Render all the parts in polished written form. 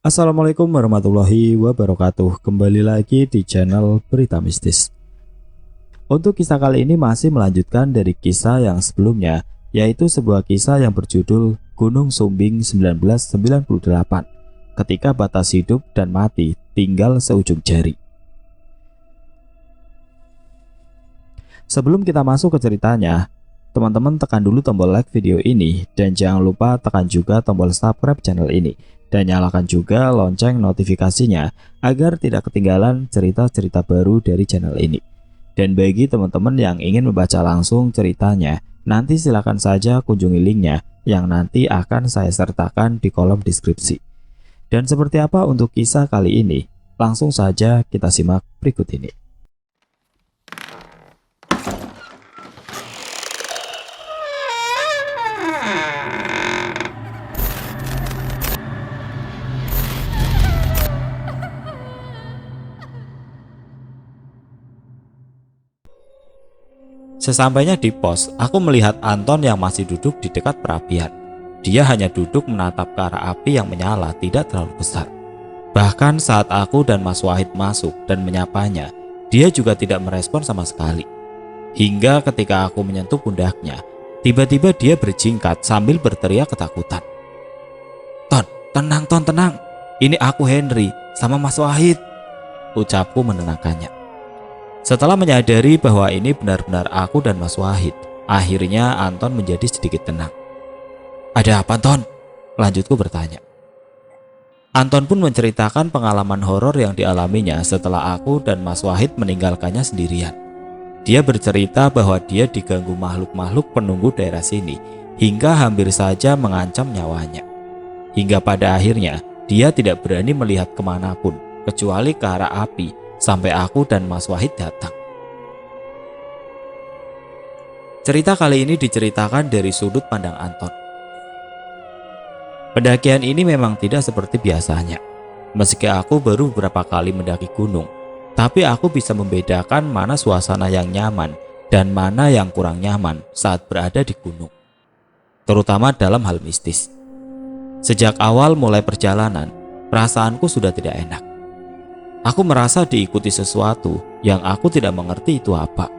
Assalamualaikum warahmatullahi wabarakatuh. Kembali lagi di channel Berita Mistis. Untuk kisah kali ini masih melanjutkan dari kisah yang sebelumnya, yaitu sebuah kisah yang berjudul Gunung Sumbing 1998, ketika batas hidup dan mati tinggal seujung jari. Sebelum kita masuk ke ceritanya, teman-teman tekan dulu tombol like video ini dan jangan lupa tekan juga tombol subscribe channel ini dan nyalakan juga lonceng notifikasinya agar tidak ketinggalan cerita-cerita baru dari channel ini. Dan bagi teman-teman yang ingin membaca langsung ceritanya, nanti silakan saja kunjungi linknya yang nanti akan saya sertakan di kolom deskripsi. Dan seperti apa untuk kisah kali ini? Langsung saja kita simak berikut ini. Sesampainya di pos, aku melihat Anton yang masih duduk di dekat perapian. Dia hanya duduk menatap ke arah api yang menyala tidak terlalu besar. Bahkan saat aku dan Mas Wahid masuk dan menyapanya, dia juga tidak merespon sama sekali. Hingga ketika aku menyentuh pundaknya, tiba-tiba dia berjingkat sambil berteriak ketakutan. "Ton, tenang Ton, tenang. Ini aku Henry sama Mas Wahid," ucapku menenangkannya. Setelah menyadari bahwa ini benar-benar aku dan Mas Wahid, akhirnya Anton menjadi sedikit tenang. "Ada apa, Ton?" lanjutku bertanya. Anton pun menceritakan pengalaman horor yang dialaminya setelah aku dan Mas Wahid meninggalkannya sendirian. Dia bercerita bahwa dia diganggu makhluk-makhluk penunggu daerah sini hingga hampir saja mengancam nyawanya. Hingga pada akhirnya dia tidak berani melihat kemanapun kecuali ke arah api sampai aku dan Mas Wahid datang. Cerita kali ini diceritakan dari sudut pandang Anton. Pendakian ini memang tidak seperti biasanya. Meski aku baru beberapa kali mendaki gunung, tapi aku bisa membedakan mana suasana yang nyaman dan mana yang kurang nyaman saat berada di gunung, terutama dalam hal mistis. Sejak awal mulai perjalanan, perasaanku sudah tidak enak. Aku merasa diikuti sesuatu yang aku tidak mengerti itu apa.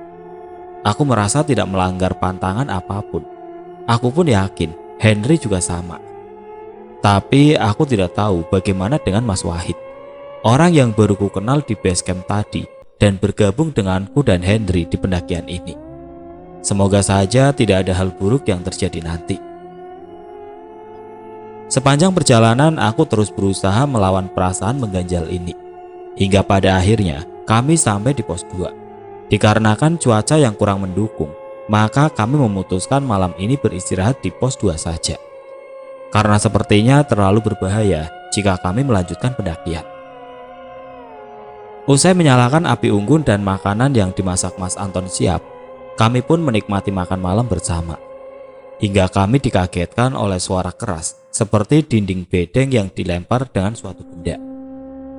Aku merasa tidak melanggar pantangan apapun. Aku pun yakin Henry juga sama. Tapi aku tidak tahu bagaimana dengan Mas Wahid, orang yang baru ku kenal di base camp tadi dan bergabung denganku dan Henry di pendakian ini. Semoga saja tidak ada hal buruk yang terjadi nanti. Sepanjang perjalanan aku terus berusaha melawan perasaan mengganjal ini. Hingga pada akhirnya kami sampai di pos 2. Dikarenakan cuaca yang kurang mendukung, maka kami memutuskan malam ini beristirahat di pos 2 saja. Karena sepertinya terlalu berbahaya jika kami melanjutkan pendakian. Usai menyalakan api unggun dan makanan yang dimasak Mas Anton siap, kami pun menikmati makan malam bersama. Hingga kami dikagetkan oleh suara keras seperti dinding bedeng yang dilempar dengan suatu benda.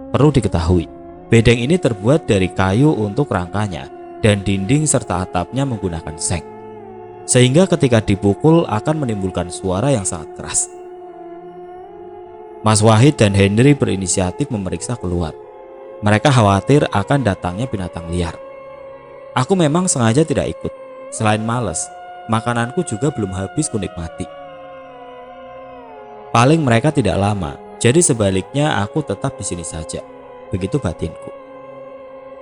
Perlu diketahui, bedeng ini terbuat dari kayu untuk rangkanya dan dinding serta atapnya menggunakan seng. Sehingga ketika dipukul akan menimbulkan suara yang sangat keras. Mas Wahid dan Henry berinisiatif memeriksa keluar. Mereka khawatir akan datangnya binatang liar. Aku memang sengaja tidak ikut. Selain males, makananku juga belum habis kunikmati. Paling mereka tidak lama. Jadi sebaliknya aku tetap di sini saja, begitu batinku.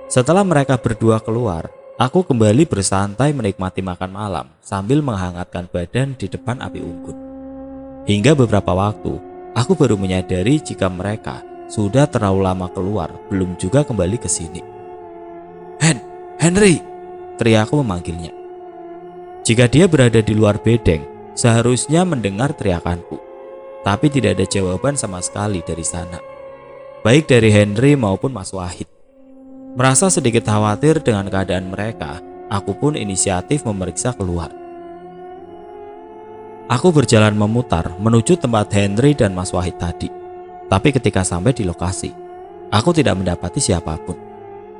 Setelah mereka berdua keluar, aku kembali bersantai menikmati makan malam sambil menghangatkan badan di depan api unggun. Hingga beberapa waktu, aku baru menyadari jika mereka sudah terlalu lama keluar, belum juga kembali ke sini. Henry!" teriakku memanggilnya. Jika dia berada di luar bedeng, seharusnya mendengar teriakanku. Tapi tidak ada jawaban sama sekali dari sana, baik dari Henry maupun Mas Wahid. Merasa sedikit khawatir dengan keadaan mereka, aku pun inisiatif memeriksa keluar. Aku berjalan memutar menuju tempat Henry dan Mas Wahid tadi. Tapi ketika sampai di lokasi, aku tidak mendapati siapapun.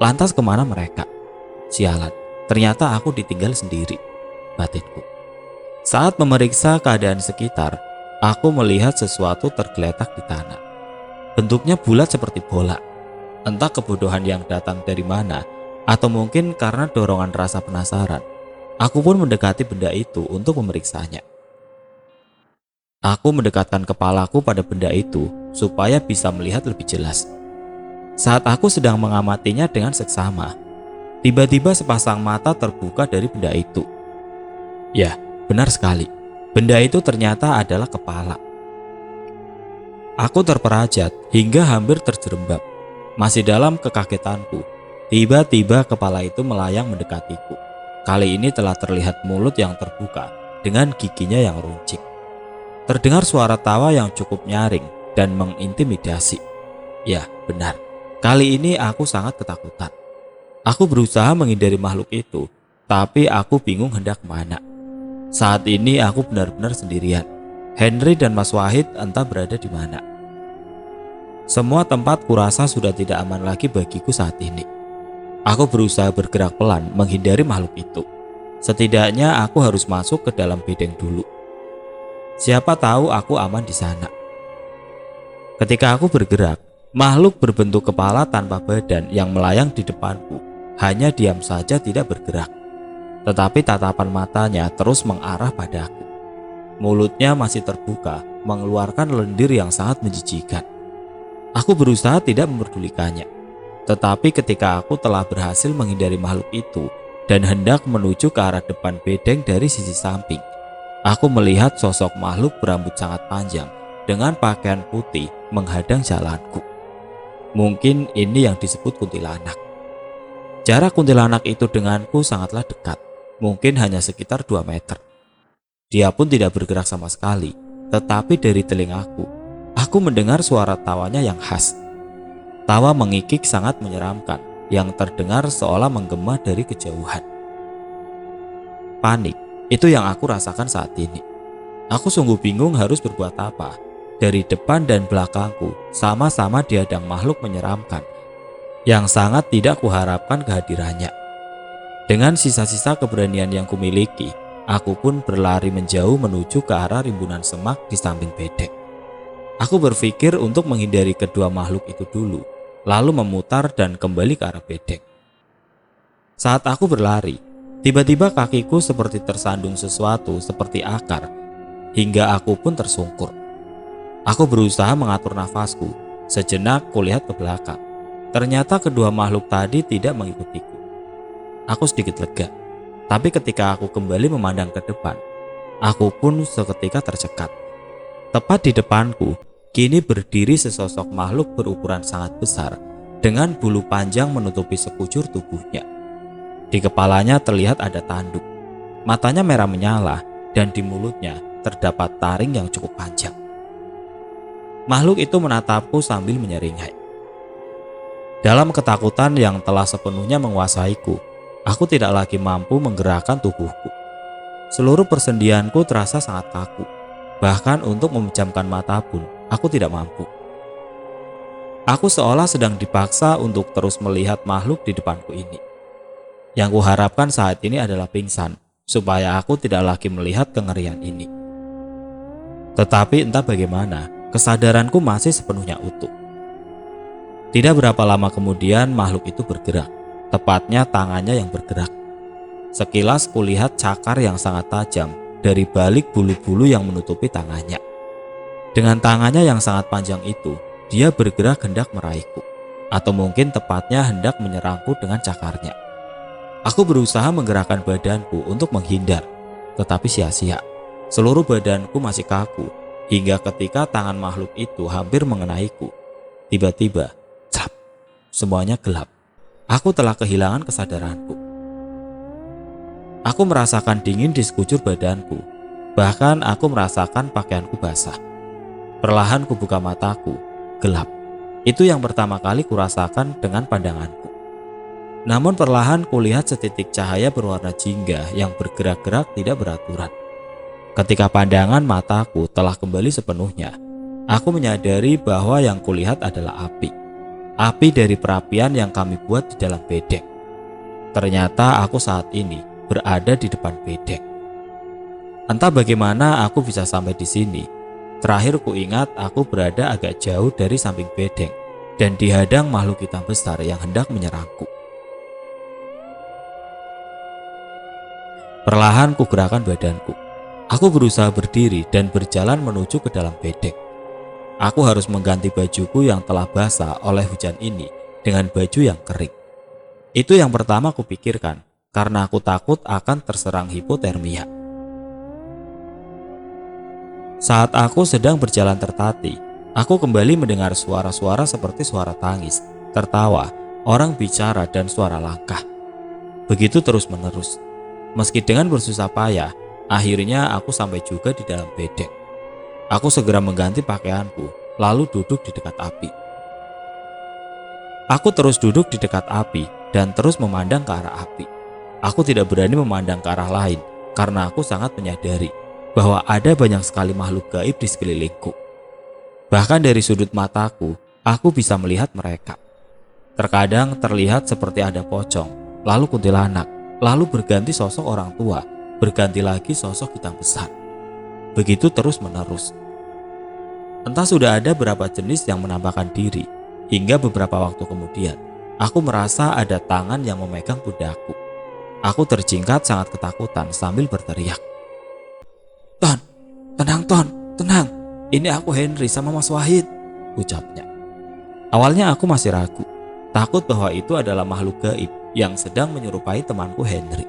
Lantas kemana mereka? Sialan, ternyata aku ditinggal sendiri, batinku. Saat memeriksa keadaan sekitar, aku melihat sesuatu tergeletak di tanah. Bentuknya bulat seperti bola. Entah kebodohan yang datang dari mana, atau mungkin karena dorongan rasa penasaran, aku pun mendekati benda itu untuk memeriksanya. Aku mendekatkan kepalaku pada benda itu supaya bisa melihat lebih jelas. Saat aku sedang mengamatinya dengan seksama, tiba-tiba sepasang mata terbuka dari benda itu. Ya, benar sekali. Benda itu ternyata adalah kepala. Aku terperajat hingga hampir terjerembab. Masih dalam kekagetanku, tiba-tiba kepala itu melayang mendekatiku. Kali ini telah terlihat mulut yang terbuka dengan giginya yang runcing. Terdengar suara tawa yang cukup nyaring dan mengintimidasi. Ya, benar. Kali ini aku sangat ketakutan. Aku berusaha menghindari makhluk itu, tapi aku bingung hendak kemana. Saat ini aku benar-benar sendirian. Henry dan Mas Wahid entah berada di mana. Semua tempat kurasa sudah tidak aman lagi bagiku saat ini. Aku berusaha bergerak pelan menghindari makhluk itu. Setidaknya aku harus masuk ke dalam bedeng dulu. Siapa tahu aku aman di sana. Ketika aku bergerak, makhluk berbentuk kepala tanpa badan yang melayang di depanku hanya diam saja tidak bergerak. Tetapi tatapan matanya terus mengarah padaku. Mulutnya masih terbuka, mengeluarkan lendir yang sangat menjijikan. Aku berusaha tidak memperdulikannya. Tetapi ketika aku telah berhasil menghindari makhluk itu dan hendak menuju ke arah depan bedeng dari sisi samping, aku melihat sosok makhluk berambut sangat panjang dengan pakaian putih menghadang jalanku. Mungkin ini yang disebut kuntilanak. Jarak kuntilanak itu denganku sangatlah dekat, mungkin hanya sekitar 2 meter. Dia pun tidak bergerak sama sekali, tetapi dari telingaku, aku mendengar suara tawanya yang khas. Tawa mengikik sangat menyeramkan, yang terdengar seolah menggema dari kejauhan. Panik, itu yang aku rasakan saat ini. Aku sungguh bingung harus berbuat apa. Dari depan dan belakangku, sama-sama dihadang makhluk menyeramkan, yang sangat tidak kuharapkan kehadirannya. Dengan sisa-sisa keberanian yang kumiliki, aku pun berlari menjauh menuju ke arah rimbunan semak di samping bedeng. Aku berpikir untuk menghindari kedua makhluk itu dulu, lalu memutar dan kembali ke arah bedeng. Saat aku berlari, tiba-tiba kakiku seperti tersandung sesuatu seperti akar, hingga aku pun tersungkur. Aku berusaha mengatur nafasku, sejenak kulihat ke belakang. Ternyata kedua makhluk tadi tidak mengikutiku. Aku sedikit lega, tapi ketika aku kembali memandang ke depan, aku pun seketika tercekat. Tepat di depanku, kini berdiri sesosok makhluk berukuran sangat besar dengan bulu panjang menutupi sekujur tubuhnya. Di kepalanya terlihat ada tanduk, matanya merah menyala, dan di mulutnya terdapat taring yang cukup panjang. Makhluk itu menatapku sambil menyeringai. Dalam ketakutan yang telah sepenuhnya menguasaiku, aku tidak lagi mampu menggerakkan tubuhku. Seluruh persendianku terasa sangat kaku. Bahkan untuk memejamkan mata pun, aku tidak mampu. Aku seolah sedang dipaksa untuk terus melihat makhluk di depanku ini. Yang kuharapkan saat ini adalah pingsan, supaya aku tidak lagi melihat kengerian ini. Tetapi entah bagaimana, kesadaranku masih sepenuhnya utuh. Tidak berapa lama kemudian makhluk itu bergerak, tepatnya tangannya yang bergerak. Sekilas kulihat cakar yang sangat tajam dari balik bulu-bulu yang menutupi tangannya. Dengan tangannya yang sangat panjang itu, dia bergerak hendak meraihku, atau mungkin tepatnya hendak menyerangku dengan cakarnya. Aku berusaha menggerakkan badanku untuk menghindar, tetapi sia-sia. Seluruh badanku masih kaku, hingga ketika tangan makhluk itu hampir mengenaiku, tiba-tiba, cap, semuanya gelap. Aku telah kehilangan kesadaranku. Aku merasakan dingin di sekujur badanku. Bahkan aku merasakan pakaianku basah. Perlahan kubuka mataku, gelap. Itu yang pertama kali kurasakan dengan pandanganku. Namun perlahan kulihat setitik cahaya berwarna jingga yang bergerak-gerak tidak beraturan. Ketika pandangan mataku telah kembali sepenuhnya, aku menyadari bahwa yang kulihat adalah api. Api dari perapian yang kami buat di dalam bedeng. Ternyata aku saat ini berada di depan bedeng. Entah bagaimana aku bisa sampai di sini. Terakhir ku ingat aku berada agak jauh dari samping bedeng dan dihadang makhluk hitam besar yang hendak menyerangku. Perlahan ku gerakan badanku. Aku berusaha berdiri dan berjalan menuju ke dalam bedeng. Aku harus mengganti bajuku yang telah basah oleh hujan ini dengan baju yang kering. Itu yang pertama ku pikirkan karena aku takut akan terserang hipotermia. Saat aku sedang berjalan tertatih, aku kembali mendengar suara-suara seperti suara tangis, tertawa, orang bicara dan suara langkah. Begitu terus-menerus. Meski dengan bersusah payah, akhirnya aku sampai juga di dalam bedeng. Aku segera mengganti pakaianku, lalu duduk di dekat api. Aku terus duduk di dekat api dan terus memandang ke arah api. Aku tidak berani memandang ke arah lain karena aku sangat menyadari bahwa ada banyak sekali makhluk gaib di sekelilingku. Bahkan dari sudut mataku, aku bisa melihat mereka. Terkadang terlihat seperti ada pocong, lalu kuntilanak, lalu berganti sosok orang tua, berganti lagi sosok hitam besar. Begitu terus menerus. Entah sudah ada berapa jenis yang menampakkan diri, hingga beberapa waktu kemudian, aku merasa ada tangan yang memegang pundakku. Aku terjingkat sangat ketakutan sambil berteriak, "Ton, tenang Ton, tenang. Ini aku Henry sama Mas Wahid," ucapnya. Awalnya aku masih ragu, takut bahwa itu adalah makhluk gaib yang sedang menyerupai temanku Henry.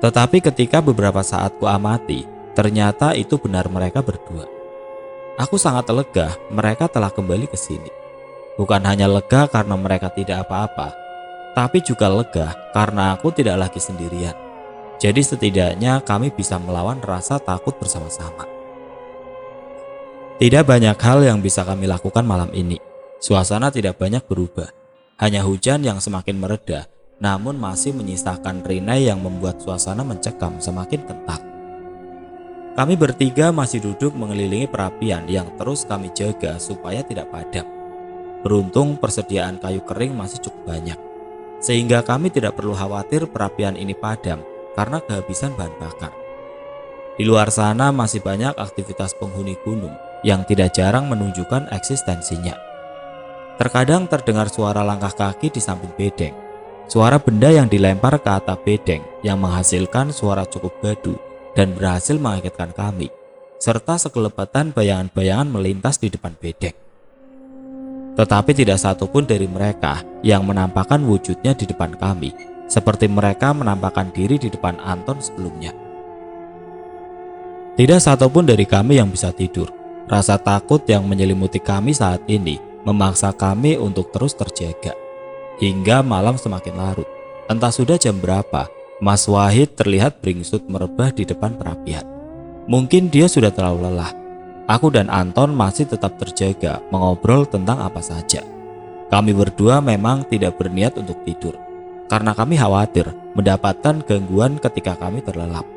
Tetapi ketika beberapa saat ku amati, ternyata itu benar mereka berdua. Aku sangat lega mereka telah kembali ke sini. Bukan hanya lega karena mereka tidak apa-apa, tapi juga lega karena aku tidak lagi sendirian. Jadi setidaknya kami bisa melawan rasa takut bersama-sama. Tidak banyak hal yang bisa kami lakukan malam ini. Suasana tidak banyak berubah. Hanya hujan yang semakin mereda, namun masih menyisakan rinai yang membuat suasana mencekam semakin kental. Kami bertiga masih duduk mengelilingi perapian yang terus kami jaga supaya tidak padam. Beruntung persediaan kayu kering masih cukup banyak, sehingga kami tidak perlu khawatir perapian ini padam karena kehabisan bahan bakar. Di luar sana masih banyak aktivitas penghuni gunung yang tidak jarang menunjukkan eksistensinya. Terkadang terdengar suara langkah kaki di samping bedeng, suara benda yang dilempar ke atap bedeng yang menghasilkan suara cukup gaduh dan berhasil mengagetkan kami, serta sekelepatan bayangan-bayangan melintas di depan bedeng. Tetapi tidak satupun dari mereka yang menampakkan wujudnya di depan kami, seperti mereka menampakkan diri di depan Anton sebelumnya. Tidak satupun dari kami yang bisa tidur. Rasa takut yang menyelimuti kami saat ini memaksa kami untuk terus terjaga. Hingga malam semakin larut. Entah sudah jam berapa, Mas Wahid terlihat beringsut merebah di depan perapian. Mungkin dia sudah terlalu lelah. Aku dan Anton masih tetap terjaga mengobrol tentang apa saja. Kami berdua memang tidak berniat untuk tidur, karena kami khawatir mendapatkan gangguan ketika kami terlelap.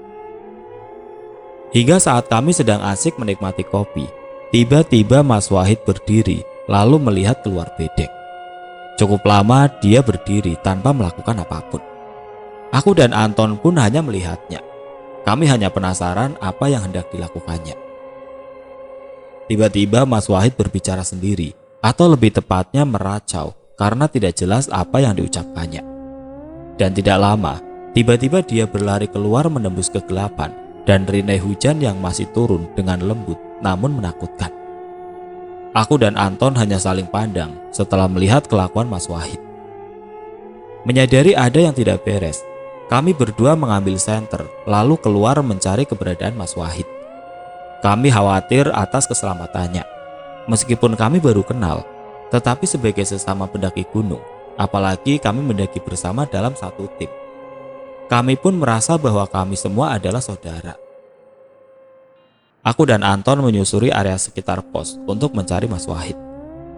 Hingga saat kami sedang asik menikmati kopi, tiba-tiba Mas Wahid berdiri lalu melihat keluar bedeng. Cukup lama dia berdiri tanpa melakukan apapun. Aku dan Anton pun hanya melihatnya. Kami hanya penasaran apa yang hendak dilakukannya. Tiba-tiba Mas Wahid berbicara sendiri, atau lebih tepatnya meracau karena tidak jelas apa yang diucapkannya. Dan tidak lama, tiba-tiba dia berlari keluar menembus kegelapan dan rinai hujan yang masih turun dengan lembut namun menakutkan. Aku dan Anton hanya saling pandang setelah melihat kelakuan Mas Wahid. Menyadari ada yang tidak beres, kami berdua mengambil senter lalu keluar mencari keberadaan Mas Wahid. Kami khawatir atas keselamatannya. Meskipun kami baru kenal, tetapi sebagai sesama pendaki gunung, apalagi kami mendaki bersama dalam satu tim, kami pun merasa bahwa kami semua adalah saudara. Aku dan Anton menyusuri area sekitar pos untuk mencari Mas Wahid.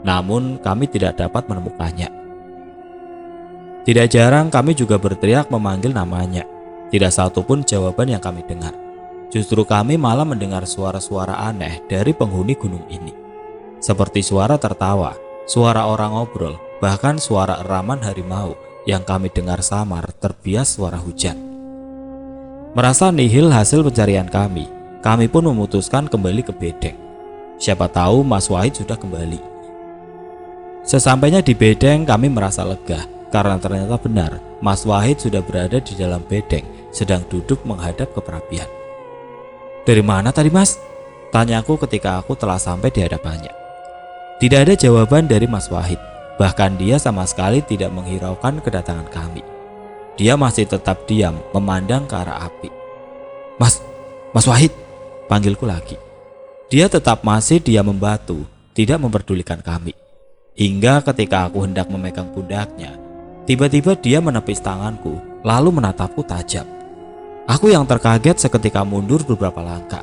Namun kami tidak dapat menemukannya. Tidak jarang kami juga berteriak memanggil namanya. Tidak satupun jawaban yang kami dengar. Justru kami malah mendengar suara-suara aneh dari penghuni gunung ini. Seperti suara tertawa, suara orang ngobrol, bahkan suara eraman harimau yang kami dengar samar terbias suara hujan. Merasa nihil hasil pencarian kami kami pun memutuskan kembali ke bedeng. Siapa tahu Mas Wahid sudah kembali. Sesampainya di bedeng kami merasa lega karena ternyata benar Mas Wahid sudah berada di dalam bedeng sedang duduk menghadap ke perapian. "Dari mana tadi, Mas?" tanyaku ketika aku telah sampai di hadapannya. Tidak ada jawaban dari Mas Wahid, bahkan dia sama sekali tidak menghiraukan kedatangan kami. Dia masih tetap diam memandang ke arah api. Mas Wahid," panggilku lagi. Dia tetap masih diam membatu, tidak memperdulikan kami. Hingga ketika aku hendak memegang pundaknya, tiba-tiba dia menepis tanganku, lalu menatapku tajam. Aku yang terkaget seketika mundur beberapa langkah.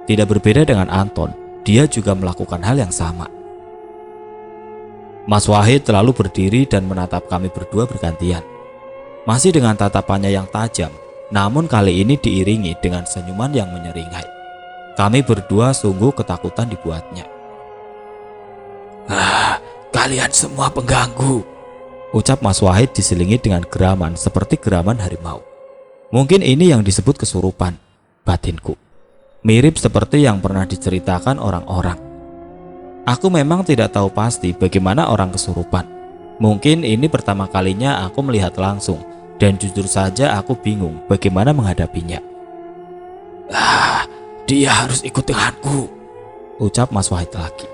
Tidak berbeda dengan Anton, dia juga melakukan hal yang sama. Mas Wahid lalu berdiri dan menatap kami berdua bergantian. Masih dengan tatapannya yang tajam, namun kali ini diiringi dengan senyuman yang menyeringai. Kami berdua sungguh ketakutan dibuatnya. "Kalian semua pengganggu," ucap Mas Wahid diselingi dengan geraman seperti geraman harimau. Mungkin ini yang disebut kesurupan, batinku. Mirip seperti yang pernah diceritakan orang-orang. Aku memang tidak tahu pasti bagaimana orang kesurupan. Mungkin ini pertama kalinya aku melihat langsung, dan jujur saja aku bingung bagaimana menghadapinya. "Dia harus ikut denganku," ucap Mas Wahid lagi.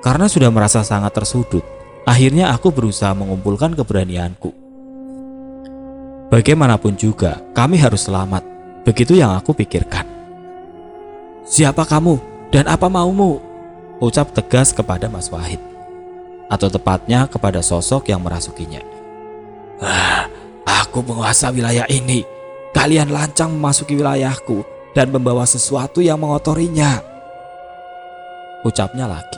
Karena sudah merasa sangat tersudut, akhirnya aku berusaha mengumpulkan keberanianku. Bagaimanapun juga, kami harus selamat. Begitu yang aku pikirkan. "Siapa kamu dan apa maumu?" ucap tegas kepada Mas Wahid. Atau tepatnya kepada sosok yang merasukinya. "Aku penguasa wilayah ini. Kalian lancang memasuki wilayahku dan membawa sesuatu yang mengotorinya," ucapnya lagi.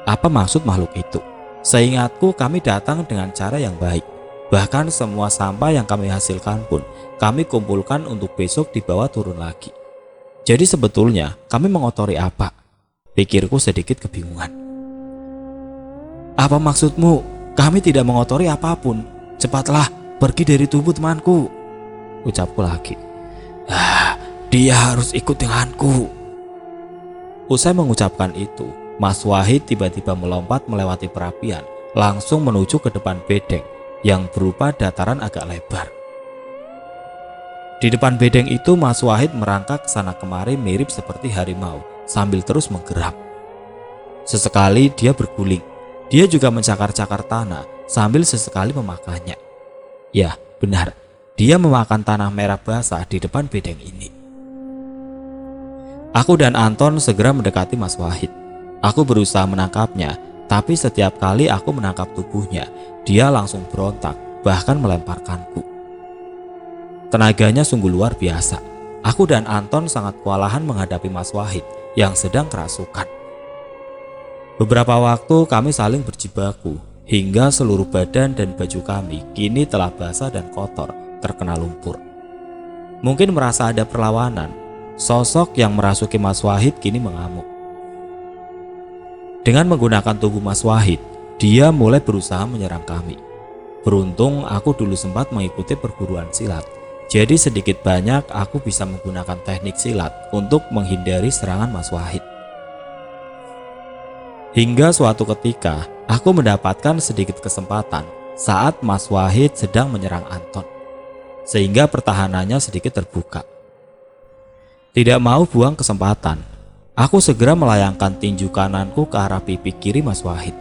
Apa maksud makhluk itu? Seingatku kami datang dengan cara yang baik. Bahkan semua sampah yang kami hasilkan pun kami kumpulkan untuk besok dibawa turun lagi. Jadi sebetulnya kami mengotori apa? Pikirku sedikit kebingungan. "Apa maksudmu? Kami tidak mengotori apapun. Cepatlah pergi dari tubuh temanku," ucapku lagi. "Dia harus ikut denganku." Usai mengucapkan itu, Mas Wahid tiba-tiba melompat melewati perapian, langsung menuju ke depan bedeng yang berupa dataran agak lebar. Di depan bedeng itu Mas Wahid merangkak ke sana kemari mirip seperti harimau sambil terus menggeram. Sesekali dia berguling. Dia juga mencakar-cakar tanah sambil sesekali memakannya. Ya, benar. Dia memakan tanah merah basah di depan bedeng ini. Aku dan Anton segera mendekati Mas Wahid. Aku berusaha menangkapnya, tapi setiap kali aku menangkap tubuhnya, dia langsung berontak, bahkan melemparkanku. Tenaganya sungguh luar biasa. Aku dan Anton sangat kewalahan menghadapi Mas Wahid yang sedang kerasukan. Beberapa waktu kami saling berjibaku, hingga seluruh badan dan baju kami kini telah basah dan kotor, terkena lumpur. Mungkin merasa ada perlawanan, sosok yang merasuki Mas Wahid kini mengamuk. Dengan menggunakan tubuh Mas Wahid, dia mulai berusaha menyerang kami. Beruntung aku dulu sempat mengikuti perguruan silat, jadi sedikit banyak aku bisa menggunakan teknik silat untuk menghindari serangan Mas Wahid. Hingga suatu ketika, aku mendapatkan sedikit kesempatan saat Mas Wahid sedang menyerang Anton, sehingga pertahanannya sedikit terbuka. Tidak mau buang kesempatan, aku segera melayangkan tinju kananku ke arah pipi kiri Mas Wahid.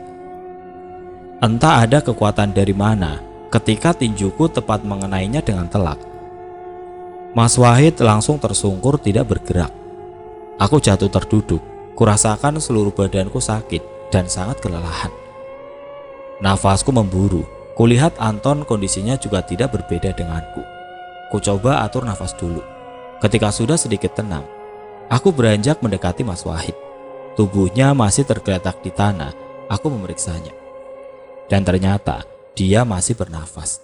Entah ada kekuatan dari mana, ketika tinjuku tepat mengenainya dengan telak. Mas Wahid langsung tersungkur tidak bergerak. Aku jatuh terduduk, kurasakan seluruh badanku sakit dan sangat kelelahan. Nafasku memburu, kulihat Anton kondisinya juga tidak berbeda denganku. Kucoba atur nafas dulu. Ketika sudah sedikit tenang, aku beranjak mendekati Mas Wahid. Tubuhnya masih tergeletak di tanah. Aku memeriksanya, dan ternyata dia masih bernafas.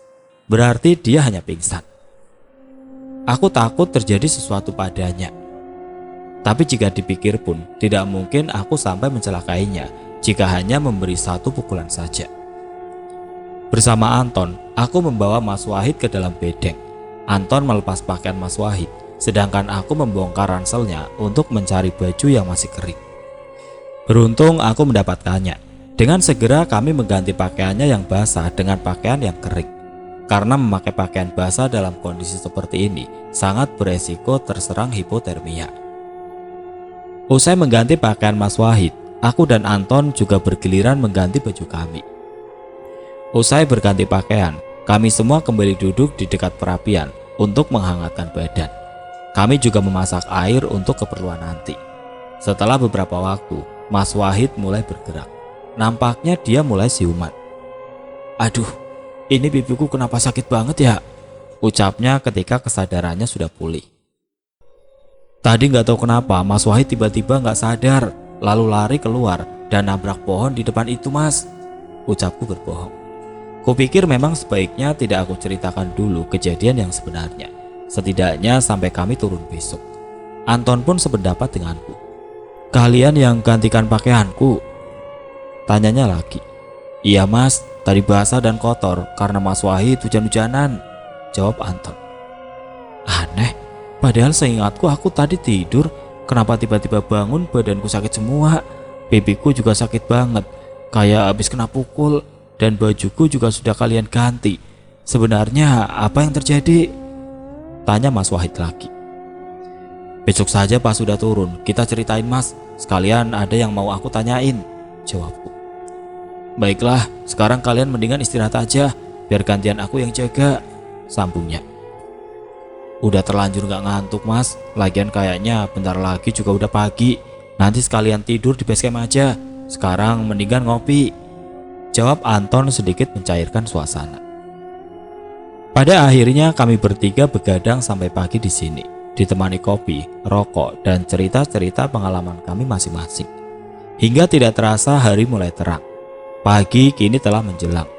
Berarti dia hanya pingsan. Aku takut terjadi sesuatu padanya. Tapi jika dipikir pun, tidak mungkin aku sampai mencelakainya jika hanya memberi satu pukulan saja. Bersama Anton, aku membawa Mas Wahid ke dalam bedeng. Anton melepas pakaian Mas Wahid. sedangkan aku membongkar ranselnya untuk mencari baju yang masih kering. Beruntung aku mendapatkannya. Dengan segera kami mengganti pakaiannya yang basah dengan pakaian yang kering. Karena memakai pakaian basah dalam kondisi seperti ini sangat beresiko terserang hipotermia. Usai mengganti pakaian Mas Wahid, aku dan Anton juga bergiliran mengganti baju kami. Usai berganti pakaian, kami semua kembali duduk di dekat perapian untuk menghangatkan badan. Kami juga memasak air untuk keperluan nanti. Setelah beberapa waktu, Mas Wahid mulai bergerak. Nampaknya dia mulai siuman. "Aduh, ini pipiku kenapa sakit banget ya?" ucapnya ketika kesadarannya sudah pulih. "Tadi nggak tahu kenapa Mas Wahid tiba-tiba nggak sadar, lalu lari keluar dan nabrak pohon di depan itu, Mas," ucapku berbohong. Kupikir memang sebaiknya tidak aku ceritakan dulu kejadian yang sebenarnya, setidaknya sampai kami turun besok. Anton pun sependapat denganku. "Kalian yang gantikan pakaianku?" tanyanya lagi. "Iya Mas, tadi basah dan kotor karena Mas Wahid hujan-hujanan," jawab Anton. "Aneh, padahal seingatku aku tadi tidur, kenapa tiba-tiba bangun badanku sakit semua, pipiku juga sakit banget, kayak habis kena pukul, dan bajuku juga sudah kalian ganti. Sebenarnya apa yang terjadi?" tanya Mas Wahid lagi. "Besok saja pas sudah turun, kita ceritain Mas, sekalian ada yang mau aku tanyain," jawabku. "Baiklah, sekarang kalian mendingan istirahat aja, biar gantian aku yang jaga," sambungnya. "Udah terlanjur gak ngantuk Mas, lagian kayaknya bentar lagi juga udah pagi, nanti sekalian tidur di base camp aja, sekarang mendingan ngopi," jawab Anton sedikit mencairkan suasana. Pada akhirnya kami bertiga begadang sampai pagi di sini, ditemani kopi, rokok, dan cerita-cerita pengalaman kami masing-masing. Hingga tidak terasa hari mulai terang. Pagi kini telah menjelang.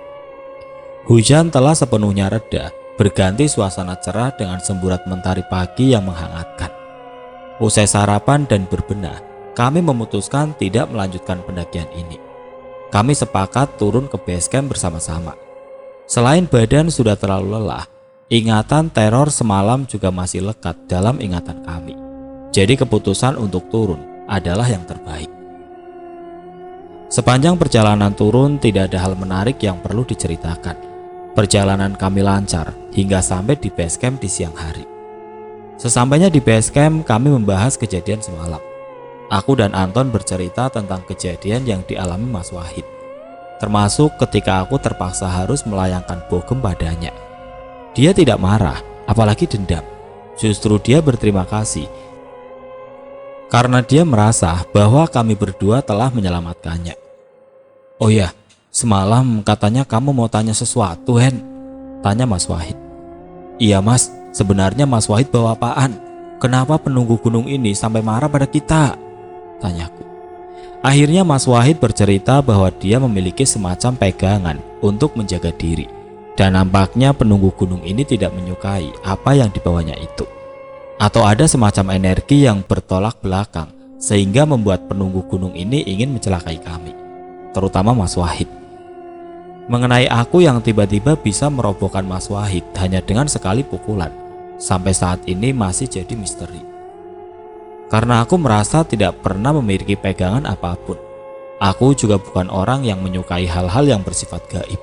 Hujan telah sepenuhnya reda, berganti suasana cerah dengan semburat mentari pagi yang menghangatkan. Usai sarapan dan berbenah, kami memutuskan tidak melanjutkan pendakian ini. Kami sepakat turun ke base camp bersama-sama. Selain badan sudah terlalu lelah, ingatan teror semalam juga masih lekat dalam ingatan kami. Jadi keputusan untuk turun adalah yang terbaik. Sepanjang perjalanan turun tidak ada hal menarik yang perlu diceritakan. Perjalanan kami lancar hingga sampai di base camp di siang hari. Sesampainya di base camp, kami membahas kejadian semalam. Aku dan Anton bercerita tentang kejadian yang dialami Mas Wahid, termasuk ketika aku terpaksa harus melayangkan bogem padanya. Dia tidak marah, apalagi dendam. Justru dia berterima kasih karena dia merasa bahwa kami berdua telah menyelamatkannya. "Oh ya, semalam katanya kamu mau tanya sesuatu, Hen?" tanya Mas Wahid. "Iya Mas, sebenarnya Mas Wahid bawa apaan? Kenapa penunggu gunung ini sampai marah pada kita?" tanyaku. Akhirnya Mas Wahid bercerita bahwa dia memiliki semacam pegangan untuk menjaga diri, dan nampaknya penunggu gunung ini tidak menyukai apa yang dibawanya itu. Atau ada semacam energi yang bertolak belakang sehingga membuat penunggu gunung ini ingin mencelakai kami, terutama Mas Wahid. Mengenai aku yang tiba-tiba bisa merobohkan Mas Wahid hanya dengan sekali pukulan, sampai saat ini masih jadi misteri. Karena aku merasa tidak pernah memiliki pegangan apapun. Aku juga bukan orang yang menyukai hal-hal yang bersifat gaib.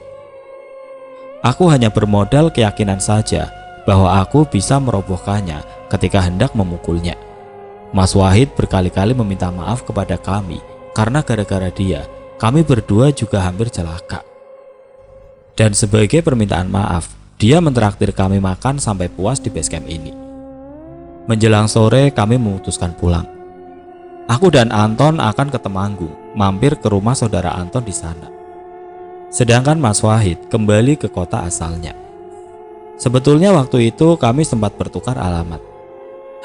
Aku hanya bermodal keyakinan saja bahwa aku bisa merobohkannya ketika hendak memukulnya. Mas Wahid berkali-kali meminta maaf kepada kami karena gara-gara dia, kami berdua juga hampir celaka. Dan sebagai permintaan maaf, dia mentraktir kami makan sampai puas di base camp ini. Menjelang sore kami memutuskan pulang. Aku dan Anton akan ke Temanggung, mampir ke rumah saudara Anton di sana. Sedangkan Mas Wahid kembali ke kota asalnya. Sebetulnya waktu itu kami sempat bertukar alamat.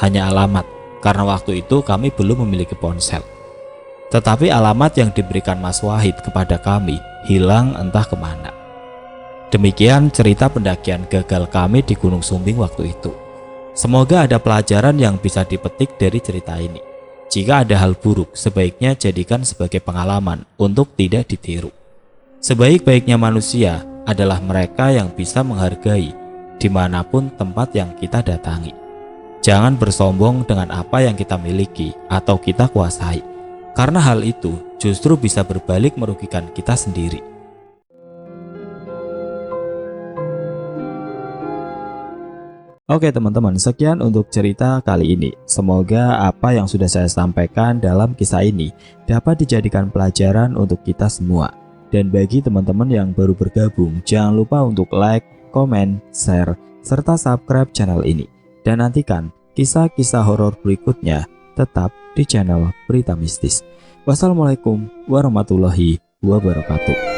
Hanya alamat, karena waktu itu kami belum memiliki ponsel. Tetapi alamat yang diberikan Mas Wahid kepada kami hilang entah kemana. Demikian cerita pendakian gagal kami di Gunung Sumbing waktu itu. Semoga ada pelajaran yang bisa dipetik dari cerita ini. Jika ada hal buruk, sebaiknya jadikan sebagai pengalaman untuk tidak ditiru. Sebaik-baiknya manusia adalah mereka yang bisa menghargai dimanapun tempat yang kita datangi. Jangan bersombong dengan apa yang kita miliki atau kita kuasai, karena hal itu justru bisa berbalik merugikan kita sendiri. Oke teman-teman, sekian untuk cerita kali ini. Semoga apa yang sudah saya sampaikan dalam kisah ini dapat dijadikan pelajaran untuk kita semua. Dan bagi teman-teman yang baru bergabung, jangan lupa untuk like, komen, share, serta subscribe channel ini. Dan nantikan kisah-kisah horor berikutnya tetap di channel Berita Mistis. Wassalamualaikum warahmatullahi wabarakatuh.